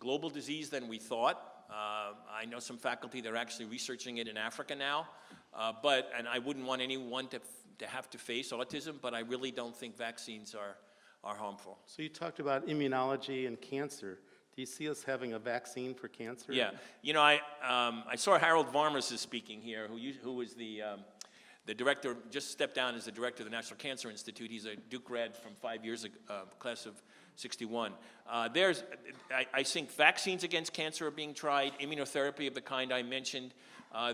global disease than we thought. I know some faculty that are actually researching it in Africa now, and I wouldn't want anyone to have to face autism, but I really don't think vaccines are harmful. So you talked about immunology and cancer. Do you see us having a vaccine for cancer? Yeah, I saw Harold Varmus is speaking here, who was the The director just stepped down as the director of the National Cancer Institute. He's a Duke grad from 5 years ago, class of 61. I think vaccines against cancer are being tried, immunotherapy of the kind I mentioned.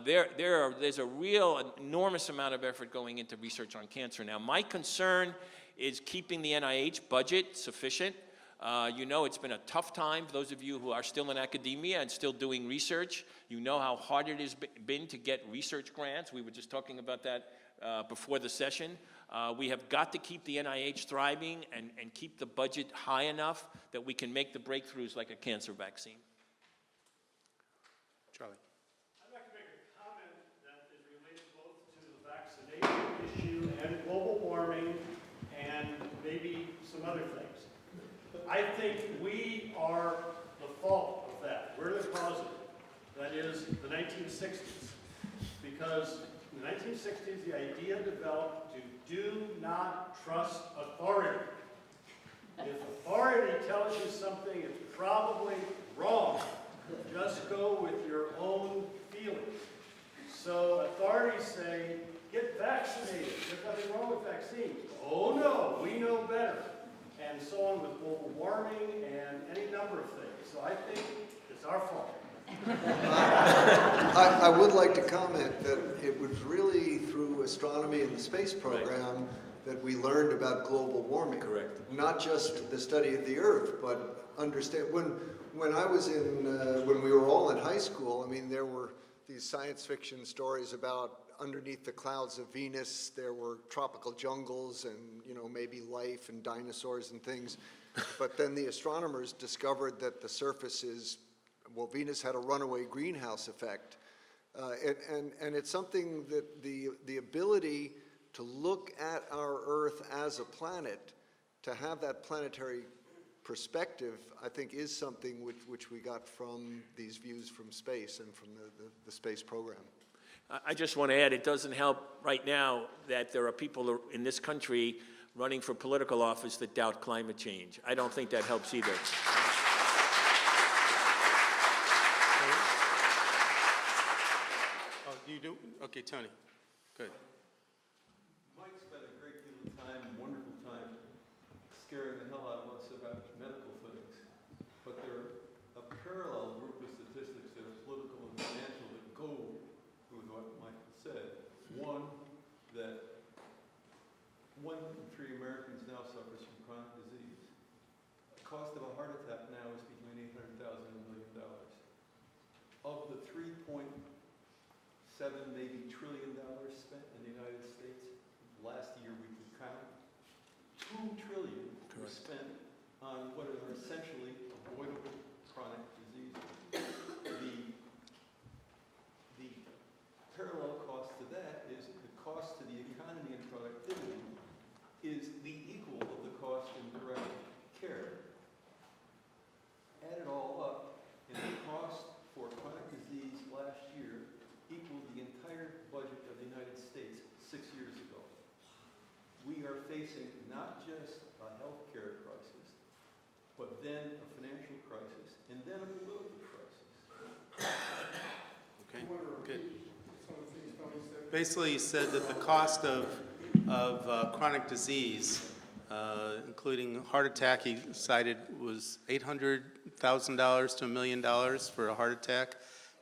There's a real enormous amount of effort going into research on cancer. Now, my concern is keeping the NIH budget sufficient. You know, it's been a tough time. Those of you who are still in academia and still doing research, you know how hard it has been to get research grants. We were just talking about that before the session. We have got to keep the NIH thriving and keep the budget high enough that we can make the breakthroughs like a cancer vaccine. Charlie. I'd like to make a comment that is related both to the vaccination issue and global warming and maybe some other things. I think we are the fault of that. We're the cause of it. That is the 1960s. Because in the 1960s, the idea developed to do not trust authority. If authority tells you something is probably wrong, just go with your own feelings. So authorities say, get vaccinated. There's nothing wrong with vaccines. Oh no, we know better. And so on with global warming and any number of things. So I think it's our fault. I would like to comment that it was really through astronomy and the space program that we learned about global warming. Correct. Not just the study of the Earth, but understand, when I was when we were all in high school, I mean, there were these science fiction stories about underneath the clouds of Venus, there were tropical jungles and, you know, maybe life and dinosaurs and things. But then the astronomers discovered that the surface is, well, Venus had a runaway greenhouse effect. And it's something that the ability to look at our Earth as a planet, to have that planetary perspective, I think is something which we got from these views from space and from the space program. I just want to add, it doesn't help right now that there are people in this country running for political office that doubt climate change. I don't think that helps either. Oh, you do? Okay, Tony. Good. Mike spent a great deal of time, wonderful time, scaring the hell out of us about medical things. But there are a parallel group of statistics that are political and financial that go with what Michael said. One, that 1 in 3 Americans now suffers from chronic disease. The cost of a heart attack now is between $800,000 and $1 million. Of the 3.7 maybe trillion spent in the United States, last year we could count, 2 trillion was spent on what are essentially avoidable chronic diseases. The parallel cost to that is the cost to the economy and productivity is the equal of the cost in direct care. Add it all up, and the cost for chronic disease last year equaled the entire budget of the United States 6 years ago. We are facing not just a healthcare crisis, but then a financial crisis, and then a political crisis. Okay, good. Basically, he said that the cost of chronic disease, including heart attack, he cited was $800,000 to $1 million for a heart attack,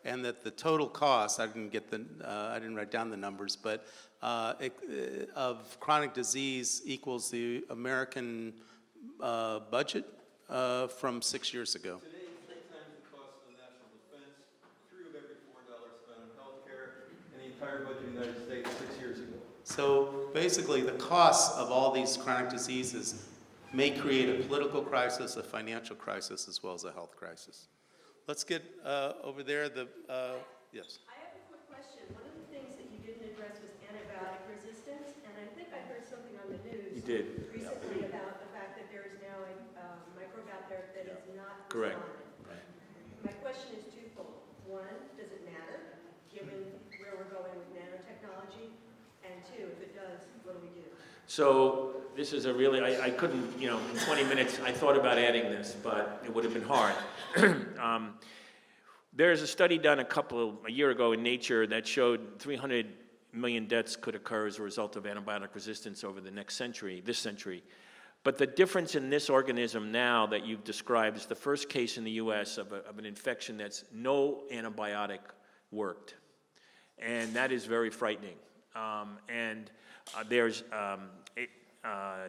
and that the total cost, I didn't write down the numbers, but of chronic disease equals the American budget from 6 years ago. Today, 3 times the cost of the national defense, 3 of every $4 spent on healthcare, and the entire budget of the United States 6 years ago. So basically, the costs of all these chronic diseases may create a political crisis, a financial crisis, as well as a health crisis. Let's get over there. Yes. I have a quick question. One of the things that you didn't address was antibiotic resistance, and I think I heard something on the news recently about the fact that there is now a microbe out there that is not Correct. responding. My question is twofold. One, does it matter, given where we're going with nanotechnology? And two, if it does, what do we do? So this is a really, I couldn't, in 20 minutes, I thought about adding this, but it would have been hard. There's a study done a year ago in Nature that showed 300 million deaths could occur as a result of antibiotic resistance over the next century, this century. But the difference in this organism now that you've described is the first case in the US of an infection that's no antibiotic worked. And that is very frightening. There's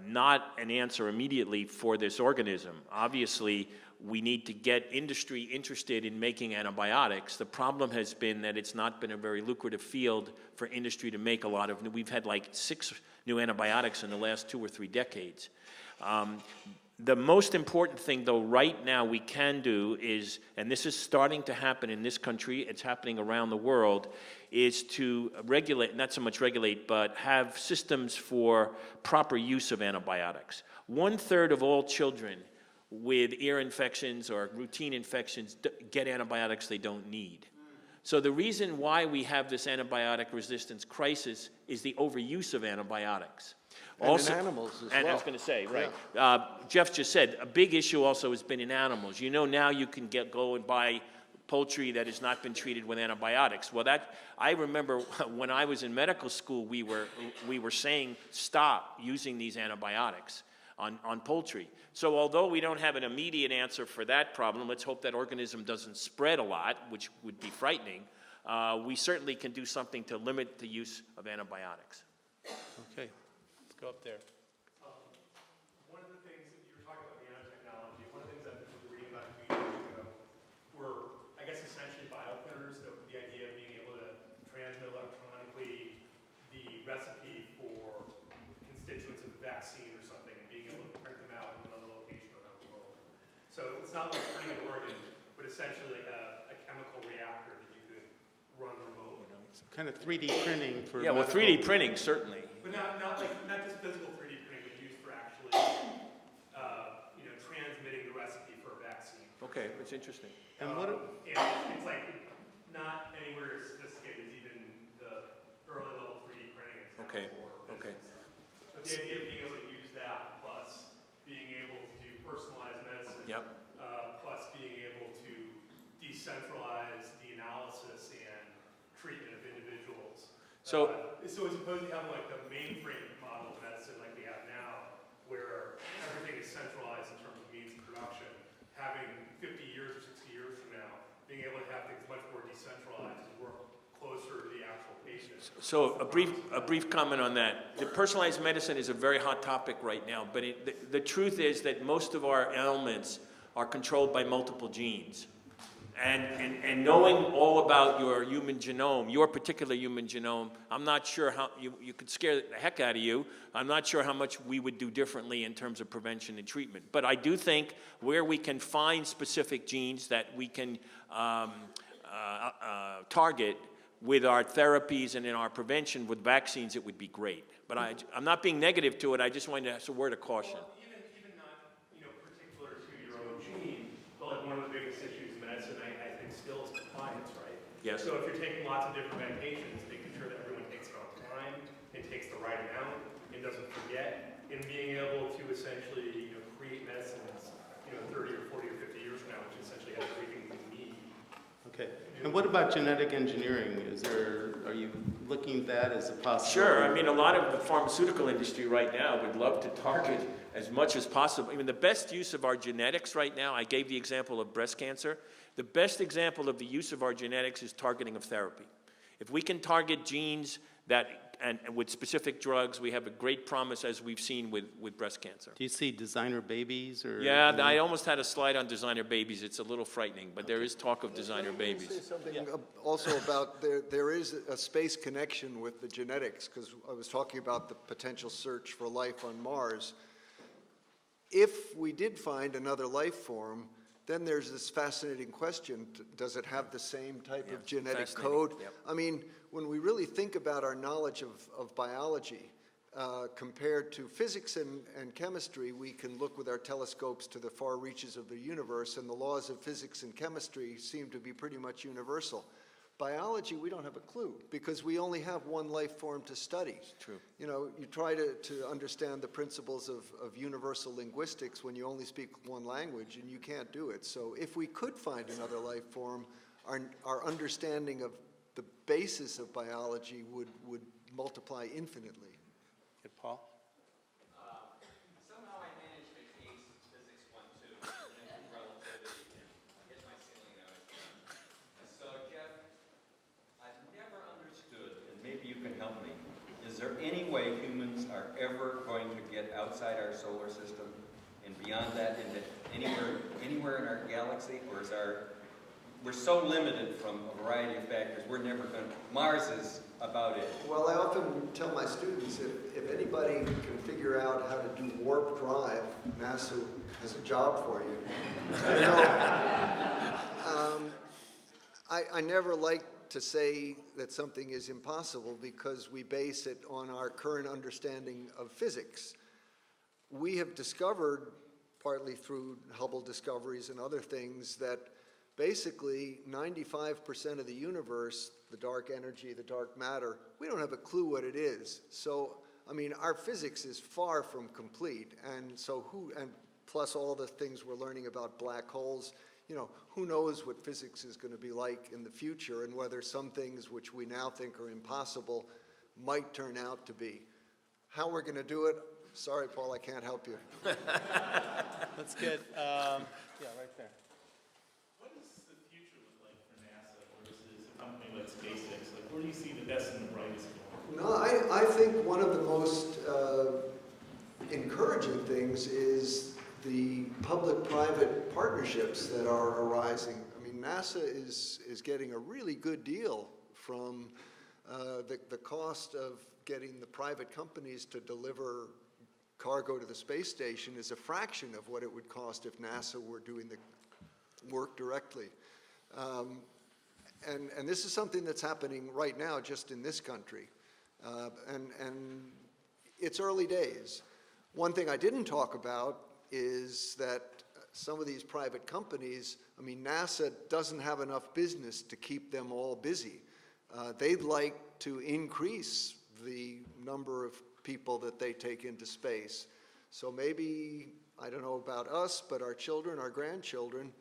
not an answer immediately for this organism. Obviously, we need to get industry interested in making antibiotics. The problem has been that it's not been a very lucrative field for industry to make a lot of. We've had like 6 new antibiotics in the last 2 or 3 decades. The most important thing, though, right now we can do is, and this is starting to happen in this country, it's happening around the world, is to regulate, not so much regulate, but have systems for proper use of antibiotics. 1/3 of all children with ear infections or routine infections get antibiotics they don't need. So the reason why we have this antibiotic resistance crisis is the overuse of antibiotics. And Also, in animals as and I was well. going to say, right. Jeff just said, a big issue also has been in animals. You know, now you can go and buy poultry that has not been treated with antibiotics. Well, I remember when I was in medical school, we were saying stop using these antibiotics on poultry. So although we don't have an immediate answer for that problem, let's hope that organism doesn't spread a lot, which would be frightening. We certainly can do something to limit the use of antibiotics. Okay, let's go up there. One of the things that you were talking about, the nanotechnology, one of the things I've been reading about a few years ago were, I guess, essentially bioprinters, the idea of being able to transmit electronically the recipe for constituents of a vaccine or something and being able to print them out in another location around the world. So it's not like printing an organ, but essentially like a chemical reactor that you could run remotely. Kind of 3D printing for Yeah, well, medical- 3D printing, certainly. But not just physical 3D printing, but used for actually, transmitting the recipe for a vaccine. Okay, that's interesting. And what? And it's like not anywhere as sophisticated as even the early level 3D printing. Okay, okay. But the idea of being able to use that, plus being able to do personalized medicine, Yep. plus being able to decentralize the analysis and treatment of individuals. So So as opposed to having like the mainframe model of medicine like we have now, where everything is centralized in terms of means of production, having 50 years or 60 years from now, being able to have things much more decentralized and work closer to the actual patient. So a brief comment on that. The personalized medicine is a very hot topic right now, but the truth is that most of our ailments are controlled by multiple genes. And knowing all about your human genome, your particular human genome, I'm not sure how, you could scare the heck out of you. I'm not sure how much we would do differently in terms of prevention and treatment. But I do think where we can find specific genes that we can target with our therapies and in our prevention with vaccines, it would be great. But I'm not being negative to it. I just wanted to have a word of caution. Well, even not, particular to your own gene, but like one of the biggest issues in medicine, I think, still is compliance, right? Yes. So if you're taking lots of different medications, making sure that everyone takes it on time and takes the right amount and doesn't forget, and being able to essentially, create medicines, 30 or 40 or 50 years from now, which essentially has everything we need. Okay. And what about genetic engineering? Are you looking at that as a possibility? Sure. I mean, a lot of the pharmaceutical industry right now would love to target as much as possible. I mean, the best use of our genetics right now, I gave the example of breast cancer. The best example of the use of our genetics is targeting of therapy. If we can target genes and with specific drugs, we have a great promise, as we've seen with breast cancer. Do you see designer babies or? Yeah, I almost had a slide on designer babies. It's a little frightening, but there is talk of designer Let me babies. say something also about there is a space connection with the genetics, because I was talking about the potential search for life on Mars. If we did find another life form, then there's this fascinating question, does it have the same type of genetic code? Yep. I mean, when we really think about our knowledge of biology, compared to physics and chemistry, we can look with our telescopes to the far reaches of the universe, and the laws of physics and chemistry seem to be pretty much universal. Biology, we don't have a clue, because we only have one life form to study. True. You try to understand the principles of universal linguistics when you only speak one language, and you can't do it. So if we could find another life form, our understanding of the basis of biology would multiply infinitely. Good, Paul? Somehow I managed to ace physics 1, 2, and relativity, and hit my ceiling out. So, Jeff, I've never understood, and maybe you can help me. Is there any way humans are ever going to get outside our solar system and beyond that into anywhere in our galaxy, or is we're so limited from a variety of factors, we're never going to, Mars is about it. Well, I often tell my students, if anybody can figure out how to do warp drive, NASA has a job for you. You know, I never like to say that something is impossible because we base it on our current understanding of physics. We have discovered, partly through Hubble discoveries and other things, that basically 95% of the universe, the dark energy, the dark matter, we don't have a clue what it is. So, I mean, our physics is far from complete, and so and plus all the things we're learning about black holes, you know, who knows what physics is going to be like in the future, and whether some things which we now think are impossible might turn out to be. How we're going to do it, sorry, Paul, I can't help you. That's good. Yeah, right there. What does the future look like for NASA versus a company like SpaceX? Like, where do you see the best and the brightest going? No, I think one of the most encouraging things is the public-private partnerships that are arising. I mean, NASA is getting a really good deal from the cost of getting the private companies to deliver cargo to the space station is a fraction of what it would cost if NASA were doing the work directly. And this is something that's happening right now just in this country. And it's early days. One thing I didn't talk about is that some of these private companies, I mean, NASA doesn't have enough business to keep them all busy. They'd like to increase the number of people that they take into space. So maybe, I don't know about us, but our children, our grandchildren,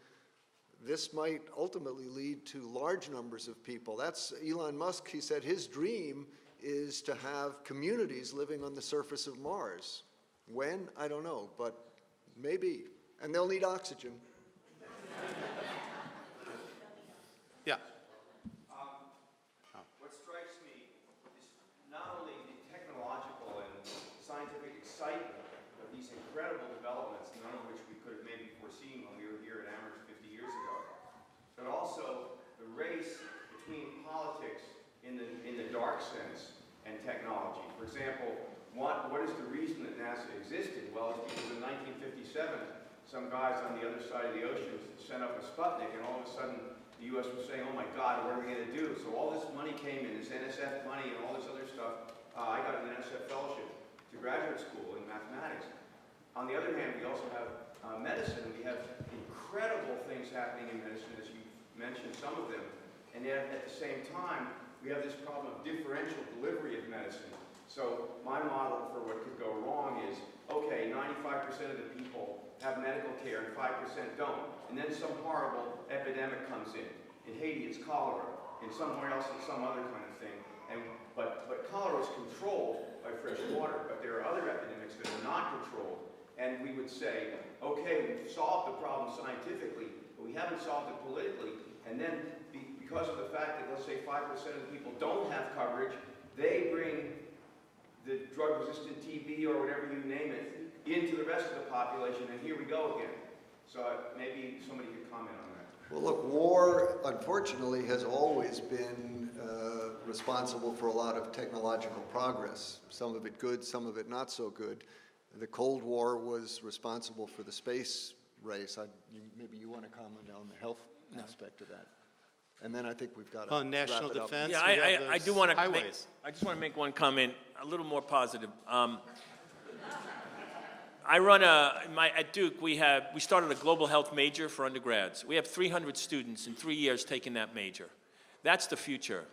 this might ultimately lead to large numbers of people. That's Elon Musk, he said his dream is to have communities living on the surface of Mars. When? I don't know, but maybe. And they'll need oxygen. Yeah. What strikes me is not only the technological and scientific excitement of these incredible developments, none of which we could have maybe foreseen when we were here at Amherst 50 years ago, but also the race between politics in the dark sense and technology. For example, what is the reason that NASA existed? Well, it's because in 1957, some guys on the other side of the ocean sent up a Sputnik, and all of a sudden the U.S. was saying, oh my God, what are we going to do? So all this money came in, this NSF money and all this other stuff. I got an NSF fellowship to graduate school in mathematics. On the other hand, we also have medicine. We have incredible things happening in medicine, as you mentioned some of them. And yet, at the same time, we have this problem of differential delivery of medicine. So my model for what could go wrong is, okay, 95% of the people have medical care and 5% don't. And then some horrible epidemic comes in. In Haiti, it's cholera. In somewhere else, it's some other kind of thing. But cholera is controlled by fresh water. But there are other epidemics that are not controlled. And we would say, okay, we've solved the problem scientifically, but we haven't solved it politically. And then because of the fact that, let's say, 5% of the people don't have coverage, they bring the drug-resistant TB or whatever you name it into the rest of the population, and here we go again. So maybe somebody could comment on that. Well, look, war, unfortunately, has always been responsible for a lot of technological progress. Some of it good, some of it not so good. The Cold War was responsible for the space race. Maybe you want to comment on the health aspect of that. And then I think we've got to On national wrap it up. defense, Yeah, we have I those do want to. highways. I just want to make one comment, a little more positive. I run at Duke. We started a global health major for undergrads. We have 300 students in 3 years taking that major. That's the future.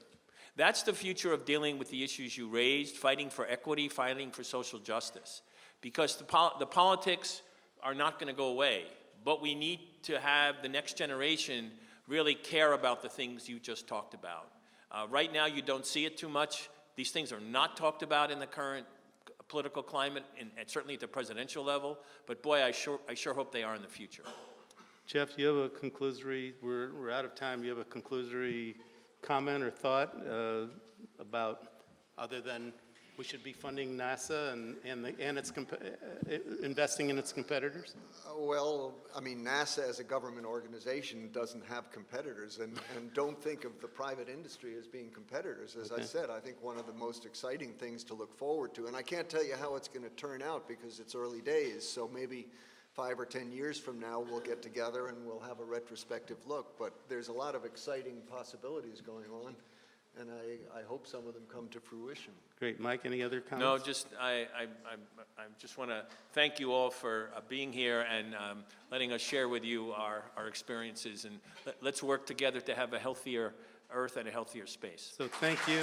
That's the future of dealing with the issues you raised, fighting for equity, fighting for social justice. Because the politics are not going to go away, but we need to have the next generation really care about the things you just talked about. Right now, you don't see it too much. These things are not talked about in the current political climate, and certainly at the presidential level, but boy, I sure hope they are in the future. Jeff, you have a conclusory, we're out of time, you have a conclusory comment or thought about, other than we should be funding NASA and its investing in its competitors? Well, I mean, NASA as a government organization doesn't have competitors, and don't think of the private industry as being competitors. As I said, I think one of the most exciting things to look forward to, and I can't tell you how it's going to turn out because it's early days, so maybe 5 or 10 years from now we'll get together and we'll have a retrospective look, but there's a lot of exciting possibilities going on, and I hope some of them come to fruition. Great. Mike, any other comments? No, just I just want to thank you all for being here and letting us share with you our experiences, and let's work together to have a healthier Earth and a healthier space. So thank you.